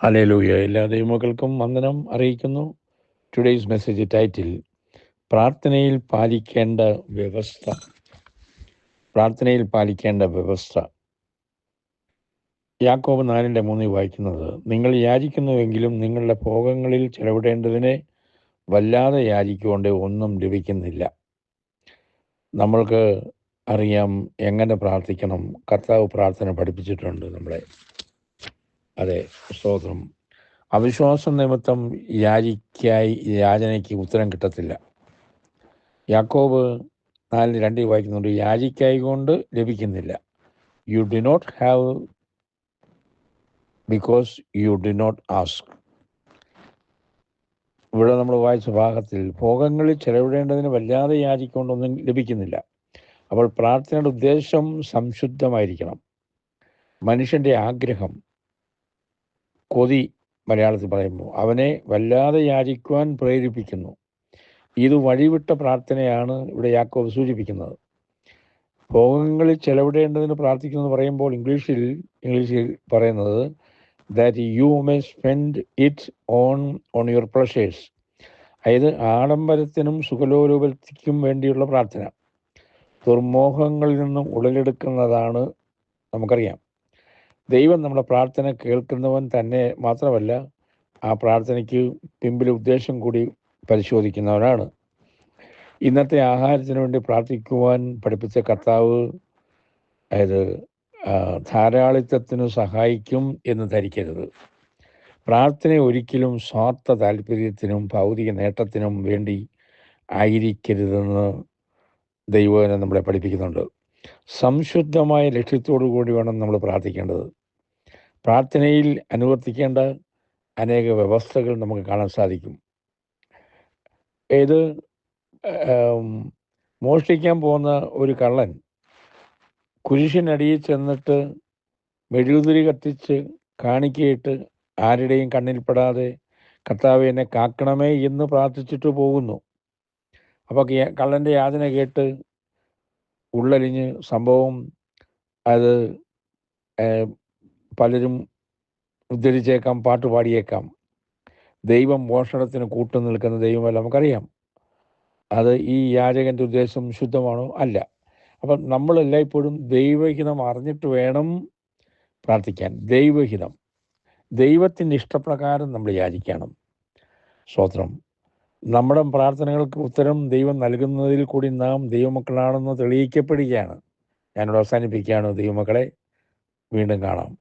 Hallelujah. എല്ലാ ദൈവമക്കൾക്കും വന്ദനം അറിയിക്കുന്നു. ടുഡേയ്സ് മെസ്സേജ് ടൈറ്റിൽ പ്രാർത്ഥനയിൽ പാലിക്കേണ്ട വ്യവസ്ഥ. പ്രാർത്ഥനയിൽ പാലിക്കേണ്ട വ്യവസ്ഥ. യാക്കോബ് 4:3 വായിക്കുന്നത്, നിങ്ങൾ യാചിക്കുന്നുവെങ്കിലും നിങ്ങളുടെ ഭോഗങ്ങളിൽ ചെലവിടേണ്ടതിനെ വല്ലാതെ യാചിക്കൊണ്ട് ഒന്നും ലഭിക്കുന്നില്ല. നമ്മൾക്ക് അറിയാം എങ്ങനെ പ്രാർത്ഥിക്കണം. കർത്താവ് പ്രാർത്ഥന പഠിപ്പിച്ചിട്ടുണ്ട് നമ്മളെ. അതെ, സ്തോത്രം. അവിശ്വാസം നിമിത്തം യാചനയ്ക്ക് ഉത്തരം കിട്ടത്തില്ല. യാക്കോബ് 4:2 വായിക്കുന്നുണ്ട്, യാചിക്കായി കൊണ്ട് ലഭിക്കുന്നില്ല. You do not have because you do not ask. ഇവിടെ നമ്മൾ വായിച്ച ഭാഗത്തിൽ ഭോഗങ്ങളിൽ ചെലവിടേണ്ടതിന് വല്ലാതെ യാചിക്കൊണ്ടൊന്നും ലഭിക്കുന്നില്ല. അപ്പോൾ പ്രാർത്ഥനയുടെ ഉദ്ദേശം സംശുദ്ധമായിരിക്കണം. മനുഷ്യൻ്റെ ആഗ്രഹം, കൊതി മലയാളത്തിൽ പറയുമ്പോൾ അവനെ വല്ലാതെ യാചിക്കുവാൻ പ്രേരിപ്പിക്കുന്നു. ഇത് വഴിവിട്ട പ്രാർത്ഥനയാണ് ഇവിടെ യാക്കോബ് സൂചിപ്പിക്കുന്നത്. ഭോഗങ്ങളിൽ ചെലവിടേണ്ടതിന് പ്രാർത്ഥിക്കുന്നത് പറയുമ്പോൾ ഇംഗ്ലീഷിൽ പറയുന്നത് that you may spend it on your pleasures. അതായത് ആഡംബരത്തിനും സുഖലോലുപത്തിക്കും വേണ്ടിയുള്ള പ്രാർത്ഥന ദുർമോഹങ്ങളിൽ നിന്നും ഉടലെടുക്കുന്നതാണ്. നമുക്കറിയാം ദൈവം നമ്മുടെ പ്രാർത്ഥന കേൾക്കുന്നവൻ തന്നെ മാത്രമല്ല, ആ പ്രാർത്ഥനയ്ക്ക് പിമ്പിലെ ഉദ്ദേശം കൂടി പരിശോധിക്കുന്നവനാണ്. ഇന്നത്തെ ആഹാരത്തിന് വേണ്ടി പ്രാർത്ഥിക്കുവാൻ പഠിപ്പിച്ച കർത്താവ് അതായത് ധാരാളിത്തത്തിന് സഹായിക്കും എന്ന് ധരിക്കരുത്. പ്രാർത്ഥന ഒരിക്കലും സ്വാർത്ഥ താല്പര്യത്തിനും ഭൗതിക നേട്ടത്തിനും വേണ്ടി ആയിരിക്കരുതെന്ന് ദൈവവചനം നമ്മളെ പഠിപ്പിക്കുന്നുണ്ട്. സംശുദ്ധമായ ലക്ഷ്യത്തോടു കൂടി വേണം നമ്മൾ പ്രാർത്ഥിക്കേണ്ടത്. പ്രാർത്ഥനയിൽ അനുവർത്തിക്കേണ്ട അനേക വ്യവസ്ഥകൾ നമുക്ക് കാണാൻ സാധിക്കും. ഇത് മോഷ്ടിക്കാൻ പോകുന്ന ഒരു കള്ളൻ കുരിശിനടിയിൽ ചെന്നിട്ട് മെഴുകുതിരി കത്തിച്ച് കാണിക്കയിട്ട് ആരുടെയും കണ്ണിൽപ്പെടാതെ കർത്താവേ എന്നെ കാക്കണമേ എന്ന് പ്രാർത്ഥിച്ചിട്ട് പോകുന്നു. അപ്പോൾ കള്ളൻ്റെ യാതന കേട്ട് ഉള്ളലിഞ്ഞ് സംഭവം അത് പലരും ഉദ്ധരിച്ചേക്കാം, പാട്ട് പാടിയേക്കാം. ദൈവം മോഷണത്തിന് കൂട്ടു നിൽക്കുന്ന ദൈവമല്ല, നമുക്കറിയാം. അത് ഈ യാചകൻ്റെ ഉദ്ദേശം ശുദ്ധമാണോ? അല്ല. അപ്പം നമ്മളെല്ലായ്പ്പോഴും ദൈവഹിതം അറിഞ്ഞിട്ട് വേണം പ്രാർത്ഥിക്കാൻ. ദൈവഹിതം, ദൈവത്തിൻ്റെ ഇഷ്ടപ്രകാരം നമ്മൾ യാചിക്കണം. സ്തോത്രം. നമ്മുടെ പ്രാർത്ഥനകൾക്ക് ഉത്തരം ദൈവം നൽകുന്നതിൽ കൂടി നാം ദൈവമക്കളാണെന്ന് തെളിയിക്കപ്പെടുകയാണ്. ഞാനിവിടെ അവസാനിപ്പിക്കുകയാണ്. ദൈവമക്കളെ, വീണ്ടും കാണാം.